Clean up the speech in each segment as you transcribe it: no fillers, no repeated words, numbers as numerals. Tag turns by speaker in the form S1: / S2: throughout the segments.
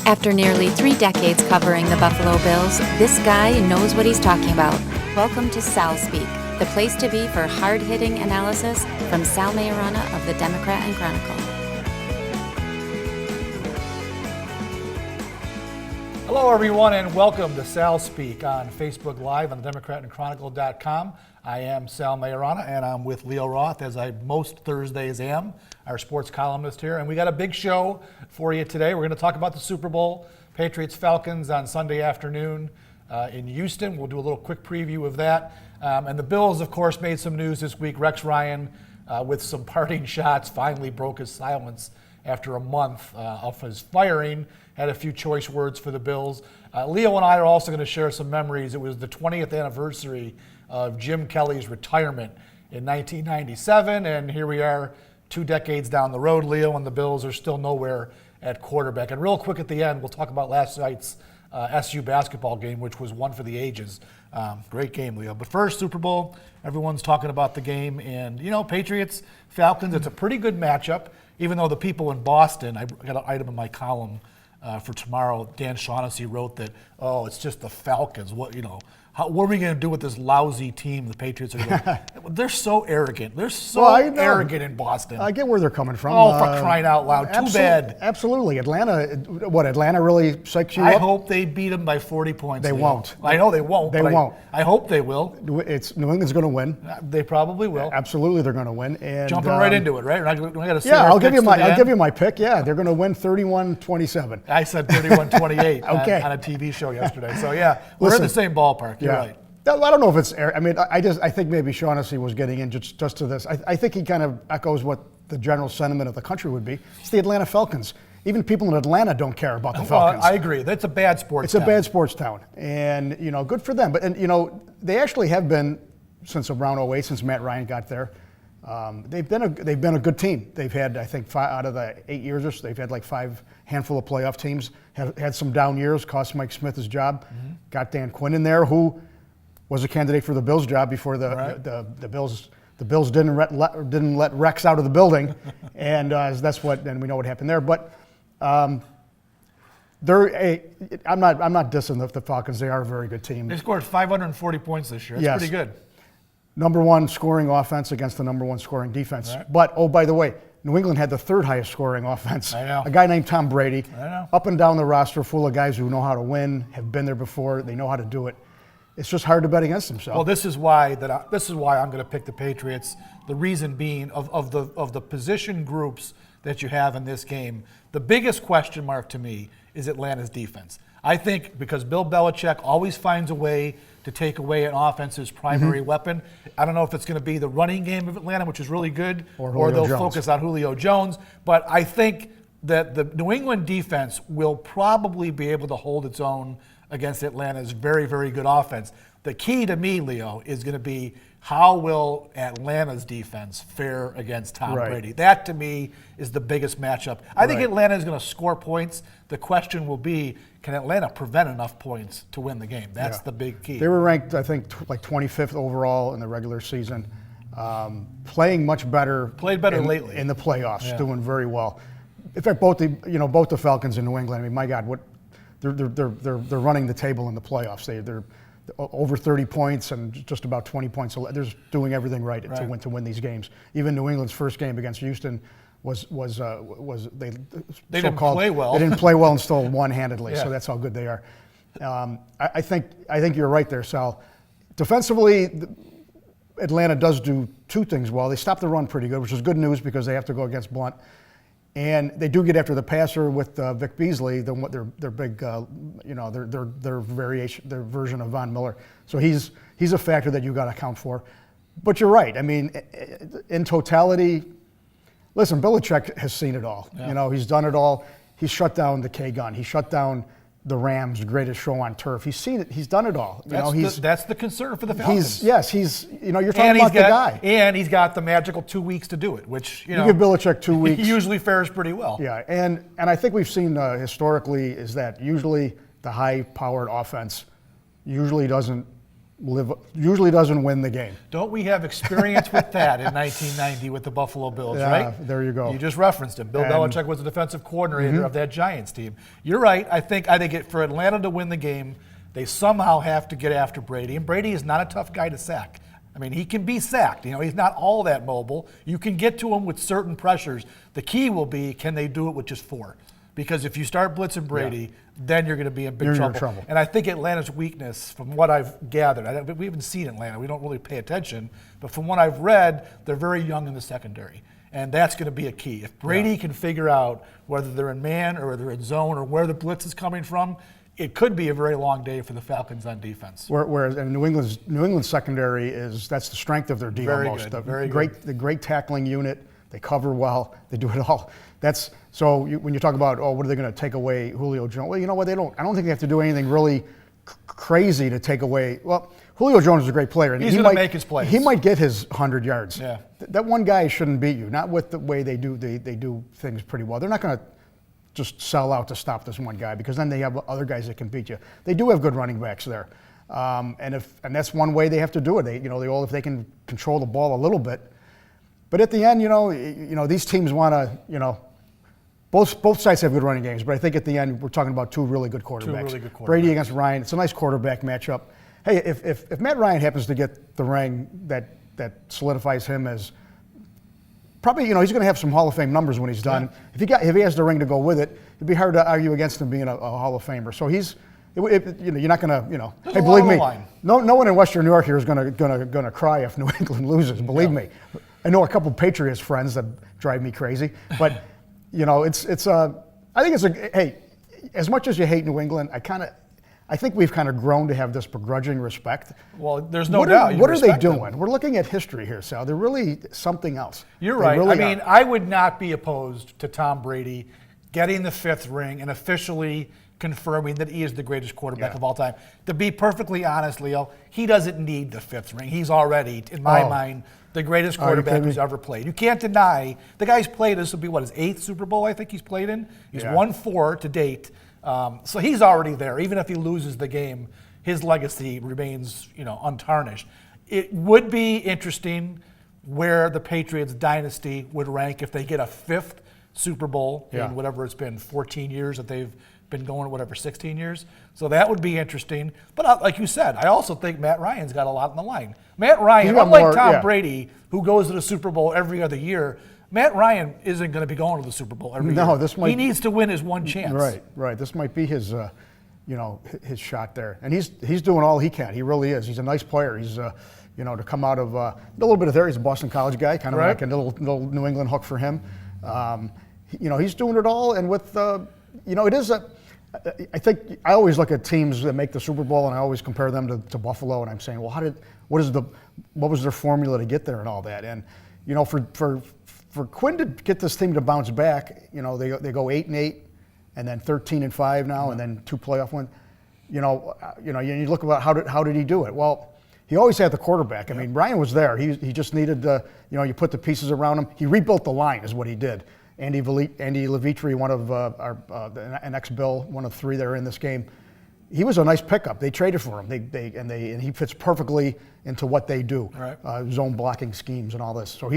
S1: After nearly 3 decades covering the Buffalo Bills, this guy knows what he's talking about. Welcome to SalSpeak, the place to be for hard-hitting analysis from Sal Maiorana of the Democrat and Chronicle.
S2: Hello, everyone, and welcome to SalSpeak on Facebook Live on democratandchronicle.com. I am Sal Maiorana, and I'm with Leo Roth, as I most Thursdays am, our sports columnist here. And we got a big show for you today. We're going to talk about the Super Bowl, Patriots-Falcons on Sunday afternoon in Houston. We'll do a little quick preview of that. And the Bills, of course, made some news this week. Rex Ryan, with some parting shots, finally broke his silence after a month of his firing. Had a few choice words for the Bills. Leo and I are also going to share some memories. It was the 20th anniversary of Jim Kelly's retirement in 1997, and here we are 2 decades down the road, Leo, and the Bills are still nowhere at quarterback. And real quick at the end, we'll talk about last night's SU basketball game, which was one for the ages. Great game, Leo. But first, Super Bowl, everyone's talking about the game, and, you know, Patriots, Falcons, it's a pretty good matchup, even though the people in Boston, I got an item in my column for tomorrow. Dan Shaughnessy wrote that, oh, it's just the Falcons. What are we going to do with this lousy team the Patriots are going? They're so arrogant. They're so arrogant in Boston.
S3: I get where they're coming from.
S2: Oh, for crying out loud. Too bad.
S3: Absolutely. Atlanta really psychs you
S2: up? I
S3: hope
S2: they beat them by 40 points.
S3: They won't.
S2: I know they won't.
S3: They won't.
S2: I hope they will.
S3: New England's going to win.
S2: They probably will.
S3: Absolutely, they're going to win. And
S2: jumping right into it, right?
S3: I'll give you my pick. Yeah, they're going to win 31-27.
S2: I said 31-28
S3: okay.
S2: on a TV show yesterday. So yeah, we're in the same ballpark. You're right.
S3: I don't know if it's. I mean, I think maybe Shaughnessy was getting in just to this. I think he kind of echoes what the general sentiment of the country would be. It's the Atlanta Falcons. Even people in Atlanta don't care about the Falcons.
S2: I agree. That's a bad sports town.
S3: It's a bad sports town. And, good for them. But, they actually have been, since around 08, since Matt Ryan got there, they've been a good team. They've had, I think, 5 out of the 8 years or so, they've had like 5 handful of playoff teams, have had some down years, cost Mike Smith his job, got Dan Quinn in there, who was a candidate for the Bills job before the Bills didn't let Rex out of the building, and we know what happened there. But I'm not dissing the Falcons. They are a very good team.
S2: They scored 540 points this year. That's pretty good.
S3: Number 1 scoring offense against the number 1 scoring defense. Right. But by the way, New England had the 3rd highest scoring offense.
S2: I know.
S3: A guy named Tom Brady.
S2: I know.
S3: Up and down the roster, full of guys who know how to win, have been there before. They know how to do it. It's just hard to bet against themselves.
S2: Well, this is why I'm going to pick the Patriots. The reason being of the position groups that you have in this game, the biggest question mark to me is Atlanta's defense. I think because Bill Belichick always finds a way to take away an offense's primary weapon. I don't know if it's going to be the running game of Atlanta, which is really good, or they'll focus on Julio Jones. But I think that the New England defense will probably be able to hold its own against Atlanta's very, very good offense. The key to me, Leo, is going to be how will Atlanta's defense fare against Tom Brady. That, to me, is the biggest matchup. I think Atlanta is going to score points. The question will be, can Atlanta prevent enough points to win the game? That's the big key.
S3: They were ranked, I think, like 25th overall in the regular season. Playing much better.
S2: Played better lately.
S3: In the playoffs, doing very well. In fact, both the Falcons and New England, I mean, my God, they're running the table in the playoffs. They're over 30 points and just about 20 points. So they're doing everything right to win these games. Even New England's first game against Houston was they
S2: didn't play well.
S3: They didn't play well and still won handedly. So that's how good they are. I think you're right there, Sal. Defensively, Atlanta does do 2 things well. They stop the run pretty good, which is good news because they have to go against Blunt. And they do get after the passer with Vic Beasley, their big, their version of Von Miller. So he's a factor that you got to account for. But you're right. I mean, in totality, listen, Belichick has seen it all. Yeah. He's done it all. He's shut down the K-gun. He shut down the Rams' greatest show on turf. He's seen it. He's done it all.
S2: That's the concern for the Falcons.
S3: You're talking about the guy.
S2: And he's got the magical 2 weeks to do it, which,
S3: you give Belichick 2 weeks.
S2: He usually fares pretty well.
S3: Yeah, and I think we've seen historically is that usually the high-powered offense usually doesn't usually doesn't win the game.
S2: Don't we have experience with that in 1990 with the Buffalo Bills, right?
S3: There you go.
S2: You just referenced him. Bill Belichick was the defensive coordinator of that Giants team. You're right. I think for Atlanta to win the game, they somehow have to get after Brady. And Brady is not a tough guy to sack. I mean, he can be sacked. He's not all that mobile. You can get to him with certain pressures. The key will be, can they do it with just 4? Because if you start blitzing Brady, then you're going to be in big trouble. And I think Atlanta's weakness, from what I've gathered, we haven't seen Atlanta. We don't really pay attention. But from what I've read, they're very young in the secondary. And that's going to be a key. If Brady can figure out whether they're in man or they're in zone or where the blitz is coming from, it could be a very long day for the Falcons on defense.
S3: Whereas in New England's secondary that's the strength of their D almost.
S2: Very
S3: good. The great tackling unit. They cover well. They do it all. When you talk about, what are they going to take away Julio Jones? Well, you know what? I don't think they have to do anything really crazy to take away. Well, Julio Jones is a great player. And
S2: he's going to make his plays.
S3: He might get his 100 yards.
S2: Yeah.
S3: That one guy shouldn't beat you. Not with the way they do. They do things pretty well. They're not going to just sell out to stop this one guy, because then they have other guys that can beat you. They do have good running backs there, and that's one way they have to do it. If they can control the ball a little bit. But at the end, these teams want to, both sides have good running games. But I think at the end, we're talking about two really good quarterbacks. Brady against Ryan. It's a nice quarterback matchup. Hey, if Matt Ryan happens to get the ring that solidifies him as probably, he's going to have some Hall of Fame numbers when he's done. Yeah. If he has the ring to go with it, it'd be hard to argue against him being a Hall of Famer. So you're not going to, hey, believe me, no one in Western New York here is going to cry if New England loses. Believe me. I know a couple of Patriots friends that drive me crazy, but I think hey, as much as you hate New England, I think we've kind of grown to have this begrudging respect.
S2: Well, there's no doubt.
S3: What are they doing? We're looking at history here, Sal. They're really something else.
S2: You're right. Really I would not be opposed to Tom Brady getting the 5th ring and officially confirming that he is the greatest quarterback of all time. To be perfectly honest, Leo, he doesn't need the 5th ring. He's already, in my mind, the greatest quarterback who's ever played. You can't deny the guy's played. This will be his 8th Super Bowl, I think he's played in. He's won 4 to date. So he's already there. Even if he loses the game, his legacy remains, untarnished. It would be interesting where the Patriots dynasty would rank if they get a 5th Super Bowl in whatever it's been, 14 years that they've been going, 16 years. So that would be interesting. But like you said, I also think Matt Ryan's got a lot on the line. Matt Ryan, unlike Tom Brady, who goes to the Super Bowl every other year, Matt Ryan isn't going to be going to the Super Bowl every year. He needs to win his one chance.
S3: Right. This might be his, his shot there, and he's doing all he can. He really is. He's a nice player. He's, to come out of a little bit of there. He's a Boston College guy, kind of like a little New England hook for him. He's doing it all, and with, it is a. I think I always look at teams that make the Super Bowl, and I always compare them to Buffalo, and I'm saying, well, what was their formula to get there and all that, and for Quinn to get this team to bounce back, they go 8-8, and then 13-5 now, and then 2 playoff wins. You look about how did he do it? Well, he always had the quarterback. I mean, Ryan was there. He just needed you put the pieces around him. He rebuilt the line, is what he did. Andy Levitri, one of an ex-Bill, one of 3 that are in this game. He was a nice pickup. They traded for him. And he fits perfectly into what they do, zone blocking schemes and all this. So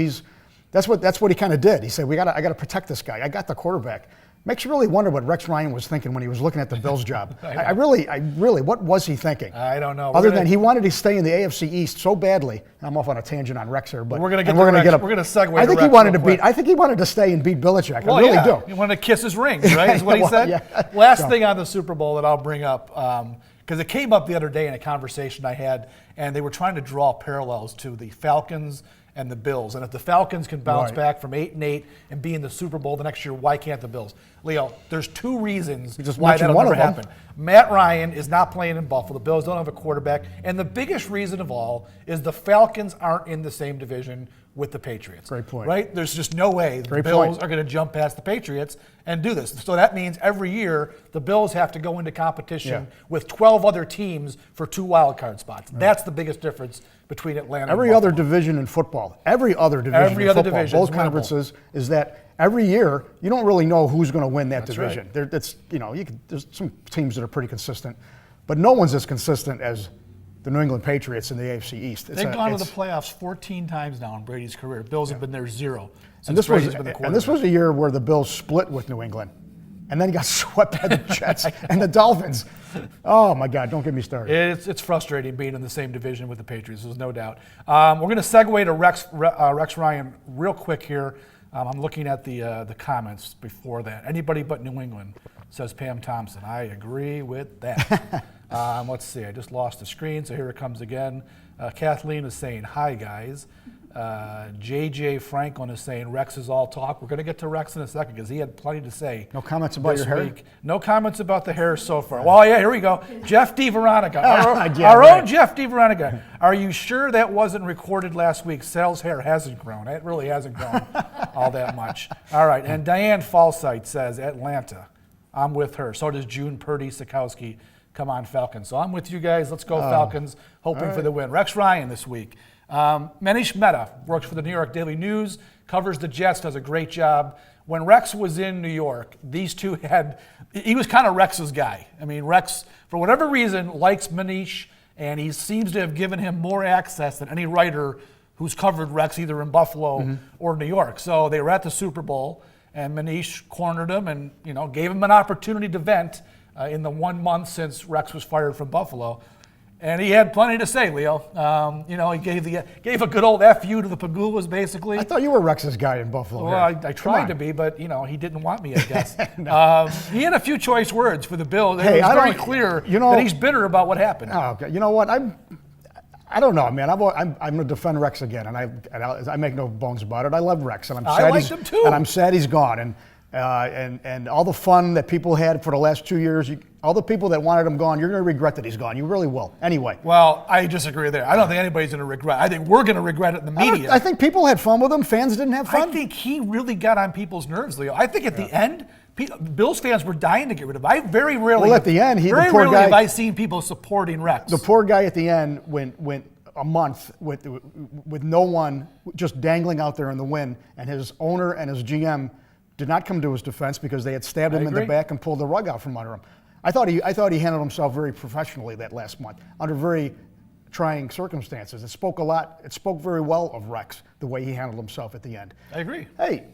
S3: that's what he kind of did. He said, I got to protect this guy. I got the quarterback. Makes you really wonder what Rex Ryan was thinking when he was looking at the Bills job. I really, what was he thinking?
S2: I don't know.
S3: Other than he wanted to stay in the AFC East so badly. I'm off on a tangent on Rex here, but
S2: we're going to segue.
S3: I think he wanted to stay and beat Belichick. I really do.
S2: He wanted to kiss his ring, right? Is what he said. Last thing on the Super Bowl that I'll bring up, because it came up the other day in a conversation I had, and they were trying to draw parallels to the Falcons and the Bills. And if the Falcons can bounce back from 8-8 and be in the Super Bowl the next year, why can't the Bills? Leo, there's 2 reasons why that'll never happen. Matt Ryan is not playing in Buffalo. The Bills don't have a quarterback. And the biggest reason of all is the Falcons aren't in the same division with the Patriots.
S3: Great point.
S2: Right? There's just no way the Bills are going to jump past the Patriots and do this. So that means every year the Bills have to go into competition with 12 other teams for 2 wild card spots. That's the biggest difference between Atlanta and
S3: every
S2: Buffalo.
S3: other division in football. Every other division, both conferences, is that every year you don't really know who's going to win that division.
S2: Right.
S3: There's some teams that are pretty consistent, but no one's as consistent as the New England Patriots in the AFC East.
S2: They've gone to the playoffs 14 times now in Brady's career. Bills have been there 0 since
S3: and this
S2: Brady's
S3: was,
S2: been the quarterback.
S3: and this was a year where the Bills split with New England, and then got swept by the Jets and the Dolphins. Oh my God! Don't get me started.
S2: It's frustrating being in the same division with the Patriots. There's no doubt. We're going to segue to Rex Ryan real quick here. I'm looking at the comments before that. Anybody but New England, says Pam Thompson. I agree with that. Let's see. I just lost the screen, so here it comes again. Kathleen is saying, hi, guys. JJ Franklin is saying, Rex is all talk. We're going to get to Rex in a second because he had plenty to say.
S3: No comments about your hair?
S2: No comments about the hair so far. Well, yeah, here we go. Jeff DeVeronica. Our own Jeff DeVeronica. Are you sure that wasn't recorded last week? Sal's hair hasn't grown. It really hasn't grown all that much. All right, and Diane Falsight says, Atlanta. I'm with her. So does June Purdy-Sikowski. Come on, Falcons. So I'm with you guys. Let's go Falcons, hoping for the win. Rex Ryan this week. Manish Mehta works for the New York Daily News, covers the Jets, does a great job. When Rex was in New York, these two he was kind of Rex's guy. I mean, Rex, for whatever reason, likes Manish, and he seems to have given him more access than any writer who's covered Rex either in Buffalo or New York. So they were at the Super Bowl, and Manish cornered him and gave him an opportunity to vent in the 1 month since Rex was fired from Buffalo. And he had plenty to say, Leo. He gave a good old FU to the Pagulas, basically.
S3: I thought you were Rex's guy in Buffalo.
S2: Well, I tried to be, but he didn't want me, I guess. He had a few choice words for the Bills. It was very clear that he's bitter about what happened.
S3: Oh, okay. You know what? I don't know, man. I'm going to defend Rex again, and I make no bones about it. I love Rex, and
S2: I liked him too.
S3: And I'm sad he's gone. And all the fun that people had for the last 2 years, all the people that wanted him gone, you're going to regret that he's gone. You really will. Anyway.
S2: Well, I disagree there. I don't think anybody's going to regret. I think we're going to regret it in the media.
S3: I think people had fun with him. Fans didn't have fun.
S2: I think he really got on people's nerves, Leo. I think at the end, Bills fans were dying to get rid of him. I very rarely.
S3: Well, at the end,
S2: very rarely have I seen people supporting Rex.
S3: The poor guy at the end went a month with no one, just dangling out there in the wind, and his owner and his GM did not come to his defense because they had stabbed him in the back and pulled the rug out from under him. I thought he handled himself very professionally that last month under very trying circumstances. It spoke a lot. It spoke very well of Rex, the way he handled himself at the end.
S2: I agree.
S3: Hey,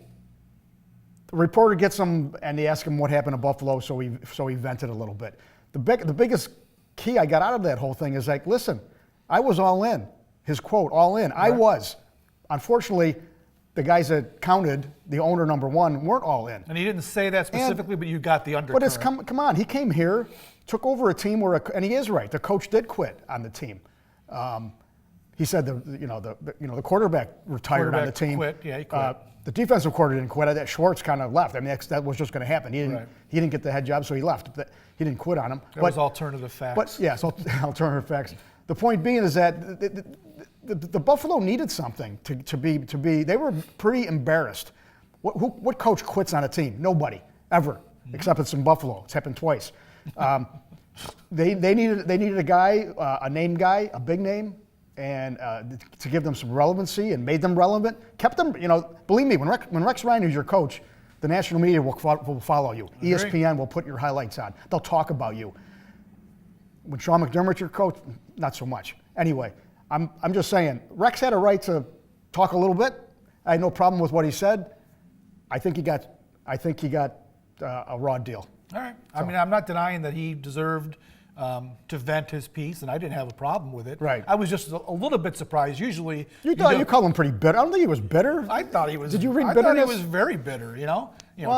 S3: the reporter gets him and they ask him what happened to Buffalo, so he vented a little bit. The biggest key I got out of that whole thing is like, listen, I was all in. His quote, all in. Right. I was. Unfortunately, the guys that counted, the owner number one, weren't all in.
S2: And he didn't say that specifically, but you got the undercurrent.
S3: But it's come on. He came here, took over a team and he is right. The coach did quit on the team. He said the quarterback retired on the team.
S2: Quit. Yeah, he quit.
S3: The defensive coordinator didn't quit. That Schwartz kind of left. I mean, that was just going to happen. He didn't get the head job, so he left. He didn't quit on him.
S2: That was alternative facts.
S3: But yes, alternative facts. The point being is that the Buffalo needed something to be. They were pretty embarrassed. What coach quits on a team? Nobody ever, except it's in Buffalo. It's happened twice. They needed a guy, a name guy, a big name, and to give them some relevancy and made them relevant. Kept them. Believe me, when Rex Ryan is your coach, the national media will follow you. ESPN will put your highlights on. They'll talk about you. When Sean McDermott's your coach, not so much. Anyway, I'm just saying, Rex had a right to talk a little bit. I had no problem with what he said. I think he got a raw deal.
S2: All right. So. I mean, I'm not denying that he deserved to vent his piece, and I didn't have a problem with it.
S3: Right.
S2: I was just a little bit surprised. Usually,
S3: you call him pretty bitter. I don't think he was bitter.
S2: I thought he was.
S3: Did you read
S2: bitterness?
S3: bitterness?
S2: I thought he was very bitter.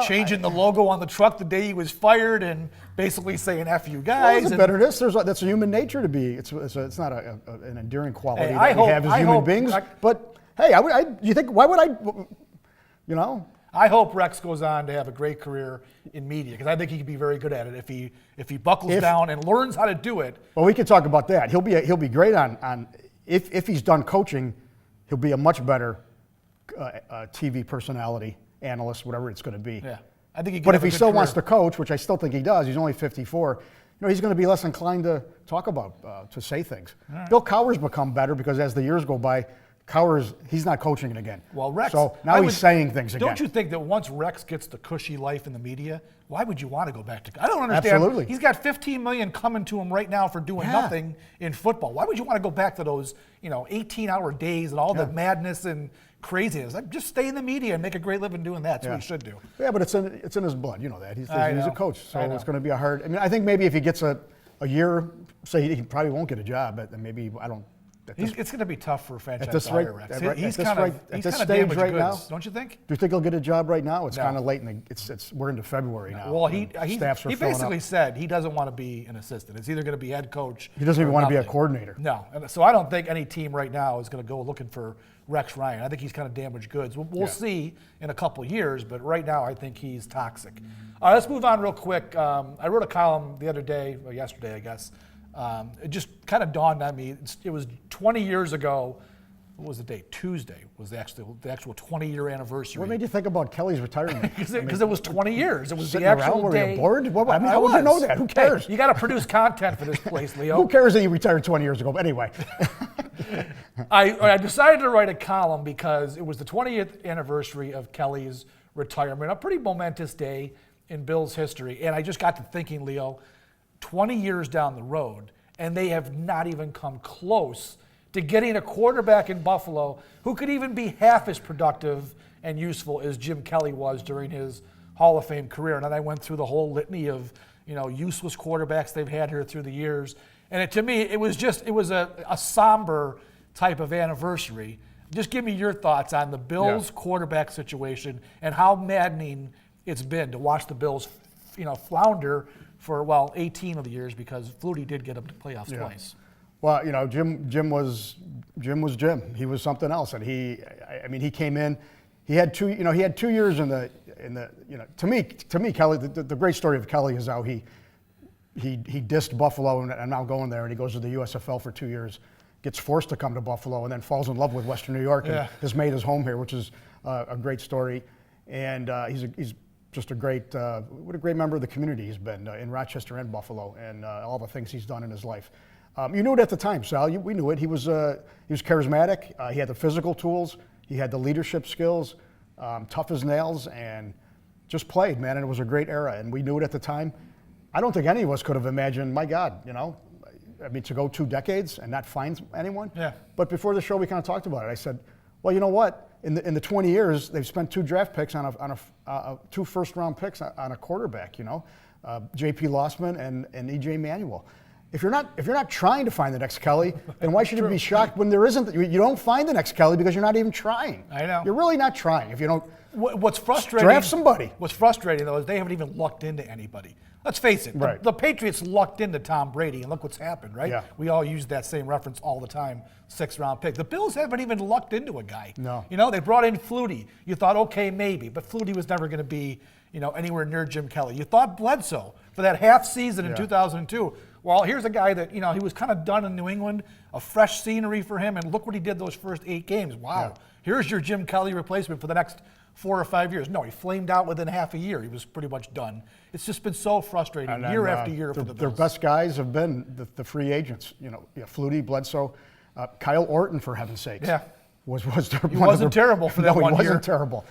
S2: Changing the logo on the truck the day he was fired, and basically saying "F you guys."
S3: Well, bitterness. That's a human nature to be. It's not an endearing quality that we have as human beings. But hey, you think why would I?
S2: I hope Rex goes on to have a great career in media because I think he could be very good at it if he buckles down and learns how to do it.
S3: Well, we can talk about that. He'll be great on if he's done coaching, he'll be a much better TV personality, analyst, whatever it's going to be.
S2: Yeah, I think he.
S3: But if he still wants to coach, which I still think he does, he's only 54. He's going to be less inclined to talk about to say things. Right. Bill Cowher's become better because as the years go by, Cowers, he's not coaching it again.
S2: Well, Rex.
S3: So now he's saying things again.
S2: Don't you think that once Rex gets the cushy life in the media, why would you want to go back to? I don't understand.
S3: Absolutely.
S2: He's got $15 million coming to him right now for doing nothing in football. Why would you want to go back to those 18-hour days and all the madness and craziness? Just stay in the media and make a great living doing that. That's what he should do.
S3: Yeah, but it's in his blood. You know that he's a coach, so it's going to be a hard. I mean, I think maybe if he gets a year, say he probably won't get a job, but then maybe I don't.
S2: It's going to be tough for a franchise
S3: at this
S2: to hire Rex.
S3: He's kind of stage right now.
S2: Don't you think?
S3: Do you think he'll get a job right now? It's kind of late we're into February now.
S2: Well, he basically said he doesn't want to be an assistant. It's either going to be head coach.
S3: He doesn't even want to be a coordinator.
S2: No, so I don't think any team right now is going to go looking for Rex Ryan. I think he's kind of damaged goods. We'll see in a couple of years, but right now I think he's toxic. All right, let's move on real quick. I wrote a column the other day, or yesterday, I guess. It just kind of dawned on me. It was 20 years ago. What was the date? Tuesday was the actual 20-year anniversary.
S3: What made you think about Kelly's retirement?
S2: Because it was 20 years. It was the
S3: actual
S2: day.
S3: Were you bored? How would you know that? Who cares?
S2: Hey, you got to produce content for this place, Leo.
S3: Who cares that you retired 20 years ago? But anyway.
S2: I decided to write a column because it was the 20th anniversary of Kelly's retirement, a pretty momentous day in Bills history. And I just got to thinking, Leo, 20 years down the road, and they have not even come close to getting a quarterback in Buffalo who could even be half as productive and useful as Jim Kelly was during his Hall of Fame career. And then I went through the whole litany of useless quarterbacks they've had here through the years. And to me, it was a somber type of anniversary. Just give me your thoughts on the Bills quarterback situation and how maddening it's been to watch the Bills, flounder for 18 of the years, because Flutie did get them to playoffs twice.
S3: Well, Jim was Jim. He was something else, and he came in. He had 2 years in the to me Kelly, the great story of Kelly is how he dissed Buffalo and now going there, and he goes to the USFL for 2 years, gets forced to come to Buffalo, and then falls in love with Western New York and has made his home here, which is a great story. And he's just what a great member of the community he's been in Rochester and Buffalo, and all the things he's done in his life. You knew it at the time, Sal. We knew it. He was charismatic. He had the physical tools. He had the leadership skills, tough as nails, and just played, man. And it was a great era, and we knew it at the time. I don't think any of us could have imagined, my God, to go 2 decades and not find anyone. Yeah. But before the show, we kind of talked about it. I said, well, you know what? In the 20 years, they've spent 2 draft picks on 2 first-round picks on a quarterback. J.P. Lossman and E.J. Manuel. If you're not trying to find the next Kelly, then why should you be shocked when there isn't? You don't find the next Kelly because you're not even trying.
S2: I know.
S3: You're really not trying. If you don't,
S2: what's frustrating?
S3: Draft somebody.
S2: What's frustrating though is they haven't even lucked into anybody. Let's face it.
S3: Right.
S2: The Patriots lucked into Tom Brady, and look what's happened, right?
S3: Yeah.
S2: We all use that same reference all the time. 6th-round pick. The Bills haven't even lucked into a guy.
S3: No.
S2: They brought in Flutie. You thought, okay, maybe, but Flutie was never going to be, anywhere near Jim Kelly. You thought Bledsoe for that half season in 2002. Well, here's a guy that, he was kind of done in New England, a fresh scenery for him, and look what he did those first 8 games. Wow. Yeah. Here's your Jim Kelly replacement for the next 4 or 5 years. No, he flamed out within half a year. He was pretty much done. It's just been so frustrating year after year for the Bills.
S3: Their best guys have been the free agents. Flutie, Bledsoe, Kyle Orton, for heaven's sakes.
S2: Yeah.
S3: He
S2: wasn't terrible for that 1 year.
S3: No, he wasn't terrible.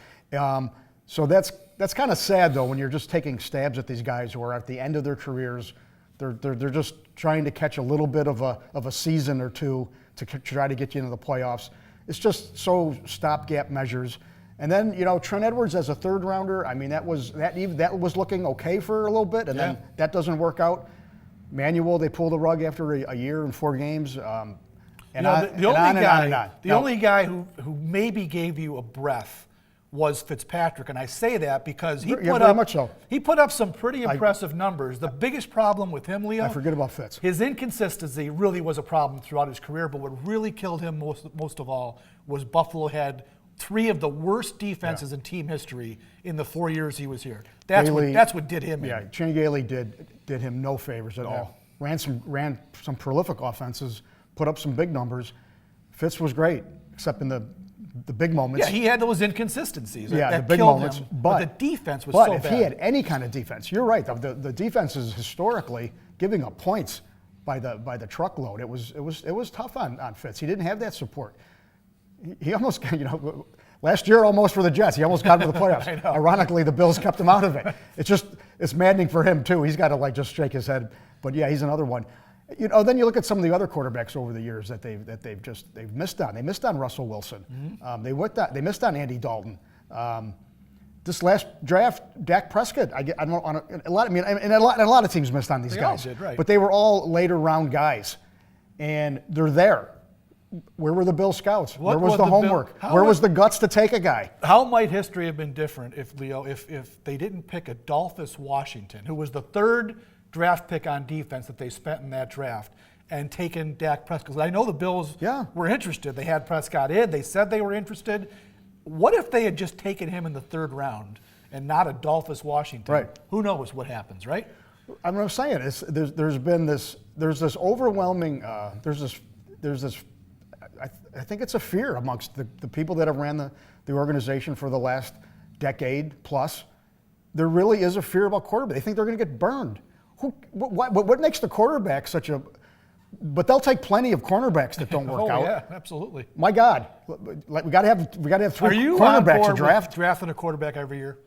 S3: So that's kind of sad, though, when you're just taking stabs at these guys who are at the end of their careers. They're just trying to catch a little bit of a season or two to try to get you into the playoffs. It's just so stopgap measures. And then Trent Edwards as a 3rd rounder. I mean that was looking okay for a little bit, and then that doesn't work out. Manuel, they pull the rug after a year and 4 games. The
S2: only guy who maybe gave you a breath was Fitzpatrick, and I say that because he put up some pretty impressive numbers. The biggest problem with him, Leo,
S3: I forget about Fitz.
S2: His inconsistency really was a problem throughout his career, but what really killed him most of all was Buffalo had 3 of the worst defenses in team history in the 4 years he was here. That's what did him in.
S3: Yeah, Chan Gailey did him no favors at all. Ran some prolific offenses, put up some big numbers. Fitz was great, except in the big moments.
S2: Yeah, he had those inconsistencies.
S3: Yeah,
S2: that
S3: the big
S2: killed
S3: moments.
S2: Him,
S3: but
S2: the defense was so bad.
S3: But if he had any kind of defense, you're right. The defense is historically giving up points by the truckload. It was tough on Fitz. He didn't have that support. he almost, last year almost for the Jets. He almost got into the playoffs.
S2: I know.
S3: Ironically, the Bills kept him out of it. It's maddening for him too. He's got to just shake his head. But yeah, he's another one. Then you look at some of the other quarterbacks over the years that they've missed on. They missed on Russell Wilson.
S2: Mm-hmm.
S3: They missed on Andy Dalton. This last draft, Dak Prescott. A lot of teams missed on these guys.
S2: All did, right.
S3: But they were all later round guys, and they're there. Where were the Bill scouts? Where was the homework? Where was the guts to take a guy?
S2: How might history have been different if they didn't pick Adolphus Washington, who was the third draft pick on defense that they spent in that draft, and taken Dak Prescott? Because I know the Bills were interested. They had Prescott in. They said they were interested. What if they had just taken him in the third round and not Adolphus Washington?
S3: Right.
S2: Who knows what happens, right?
S3: I'm saying there's this overwhelming I think it's a fear amongst the people that have ran the organization for the last decade plus. There really is a fear about quarterback. They think they're going to get burned. What makes the quarterback such a? But they'll take plenty of cornerbacks that don't work out.
S2: Yeah, absolutely.
S3: My God, we got to have 3
S2: Are you
S3: cornerbacks to
S2: on board
S3: draft.
S2: with drafting a quarterback every year?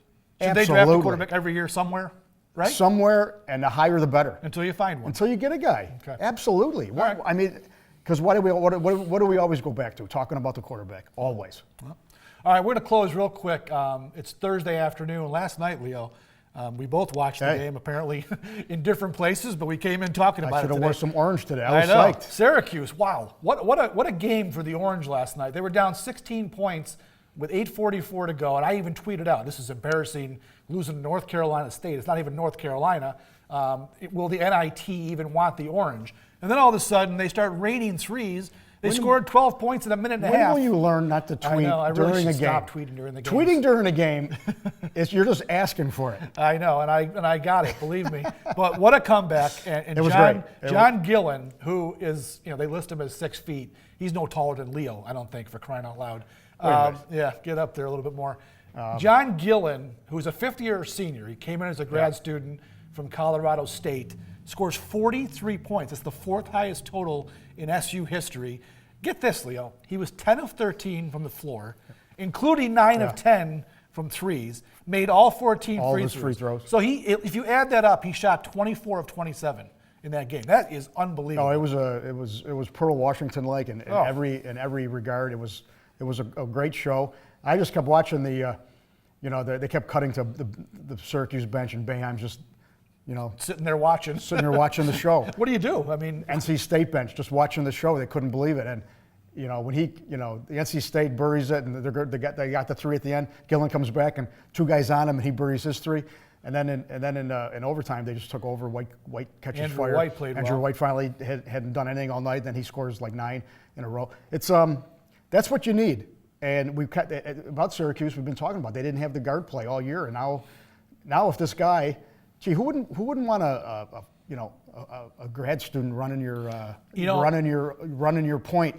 S2: Should
S3: Absolutely.
S2: they draft a quarterback every year somewhere? Right?
S3: Somewhere, and the higher the better.
S2: Until you find one.
S3: Until you get a guy.
S2: Okay.
S3: Absolutely.
S2: right.
S3: I mean, because what do we always go back to? Talking about the quarterback, always.
S2: Well, all right, we're going to close real quick. It's Thursday afternoon. Last night, Leo, we both watched the game, apparently in different places, but we came in talking about it
S3: I should have
S2: today.
S3: worn some orange today. I was
S2: know.
S3: psyched.
S2: Syracuse, wow. What a game for the Orange last night. They were down 16 points with 8:44 to go, and I even tweeted out, this is embarrassing, losing to North Carolina State. It's not even North Carolina. Will the NIT even want the Orange? And then all of a sudden, they start raining threes. They scored 12 points in a minute and a half.
S3: When will you learn not to tweet
S2: I really
S3: during a
S2: should
S3: game?
S2: stop tweeting during the game.
S3: Tweeting during a game, you're just asking for it.
S2: I know, and I got it, believe me. But what a comeback. And
S3: It was
S2: John
S3: great.
S2: Gillen, who is, they list him as 6 feet. He's no taller than Leo, I don't think, for crying out loud. Yeah, get up there a little bit more. John Gillen, who's a fifth-year senior, he came in as a grad student from Colorado State, scores 43 points. It's the 4th highest total in SU history. Get this, Leo. He was 10 of 13 from the floor, including 9 of 10 from threes, made all 14 free throws. So if you add that up, he shot 24 of 27 in that game. That is unbelievable.
S3: No, it was Pearl Washington-like in every regard. It was a great show. I just kept watching they kept cutting to the Syracuse bench, and Boeheim's just
S2: sitting there watching
S3: the show.
S2: What do you do? I mean,
S3: NC State bench just watching the show. They couldn't believe it. And when the NC State buries it, and they got the 3 at the end. Gillen comes back, and 2 guys on him, and he buries his 3. And then in overtime, they just took over. White catches
S2: Andrew
S3: fire.
S2: White played
S3: Andrew
S2: well.
S3: White finally hadn't done anything all night. Then he scores like 9 in a row. It's that's what you need. And about Syracuse, we've been talking about. They didn't have the guard play all year, and now if this guy, who wouldn't want a grad student running your point?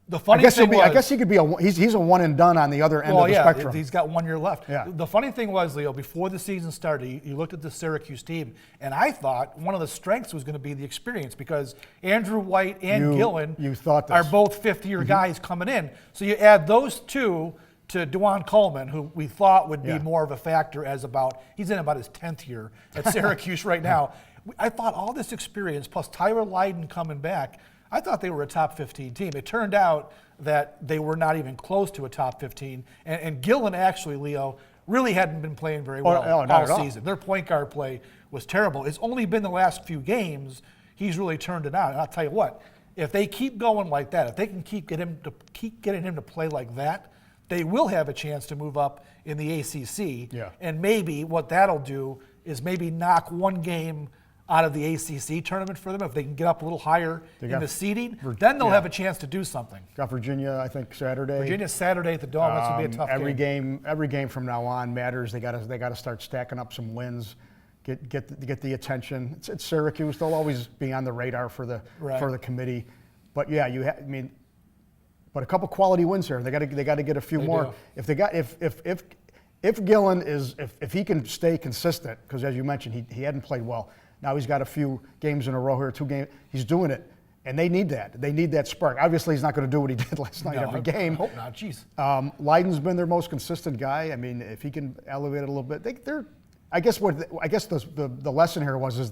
S2: The funny thing was,
S3: I guess he could be he's a one and done on the other end of the spectrum.
S2: He's got 1 year left.
S3: Yeah.
S2: The funny thing was, Leo, before the season started, you looked at the Syracuse team, and I thought one of the strengths was going to be the experience, because Andrew White and Gillen
S3: are
S2: both fifth-year guys coming in. So you add those two to Dewan Coleman, who we thought would be more of a factor he's in about his 10th year at Syracuse right now. I thought all this experience, plus Tyler Lydon coming back, I thought they were a top 15 team. It turned out that they were not even close to a top 15. And Gillen actually, Leo, really hadn't been playing very well all season. Their point guard play was terrible. It's only been the last few games he's really turned it on. And I'll tell you what, if they keep going like that, if they can keep getting him to play like that, they will have a chance to move up in the ACC.
S3: Yeah.
S2: And maybe what that'll do is maybe knock one game out of the ACC tournament for them. If they can get up a little higher in the seeding, then they'll have a chance to do something.
S3: Got Virginia, I think, Saturday.
S2: Virginia Saturday at the Dome. That's going to be a tough game.
S3: Every game from now on matters. They got to start stacking up some wins, get the attention. It's Syracuse. They'll always be on the radar for the committee. But yeah, but a couple quality wins here. They got to get a few more.
S2: Do.
S3: If Gillen if he can stay consistent, because as you mentioned, he hadn't played well. Now he's got a few games in a row here, 2 games. He's doing it. And they need that. They need that spark. Obviously, he's not going to do what he did last night every game.
S2: I hope not. Jeez.
S3: Leiden's been their most consistent guy. I mean, if he can elevate it a little bit, I guess the lesson here is,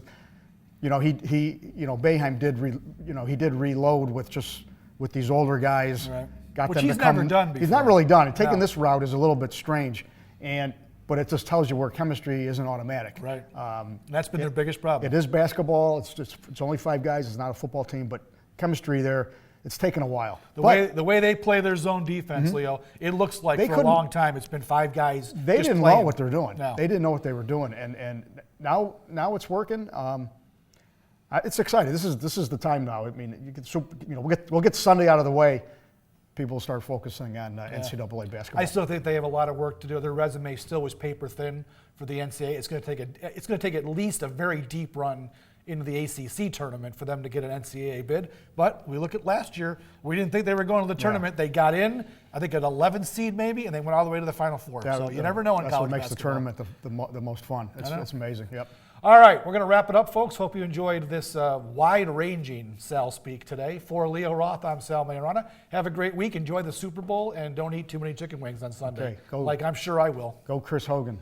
S3: you know, Boeheim did reload with these older guys.
S2: Right.
S3: Got
S2: Which
S3: them
S2: he's
S3: to come.
S2: never done before.
S3: He's not really done. And taking
S2: No.
S3: this route is a little bit strange, but it just tells you where chemistry isn't automatic.
S2: Right. That's been their biggest problem.
S3: It is basketball. It's only 5 guys. It's not a football team, but chemistry there. It's taken a while.
S2: The way they play their zone defense, Leo, it looks like for a long time it's been 5 guys.
S3: They
S2: just
S3: didn't
S2: playing.
S3: know what they're doing.
S2: No.
S3: They didn't know what they were doing, and now it's working. It's exciting. This is the time now. I mean, we'll get Sunday out of the way. People start focusing on NCAA basketball.
S2: I still think they have a lot of work to do. Their resume still was paper thin for the NCAA. It's going to take at least a very deep run into the ACC tournament for them to get an NCAA bid. But we look at last year, we didn't think they were going to the tournament. They got in, I think, at 11th seed maybe, and they went all the way to the Final Four. So you never know in college basketball.
S3: That's what makes the tournament the most fun. It's amazing. Yep.
S2: All right, we're going to wrap it up, folks. Hope you enjoyed this wide-ranging SalSpeak today. For Leo Roth, I'm Sal Maiorana. Have a great week. Enjoy the Super Bowl, and don't eat too many chicken wings on Sunday,
S3: Okay,
S2: like I'm sure I will.
S3: Go Chris Hogan.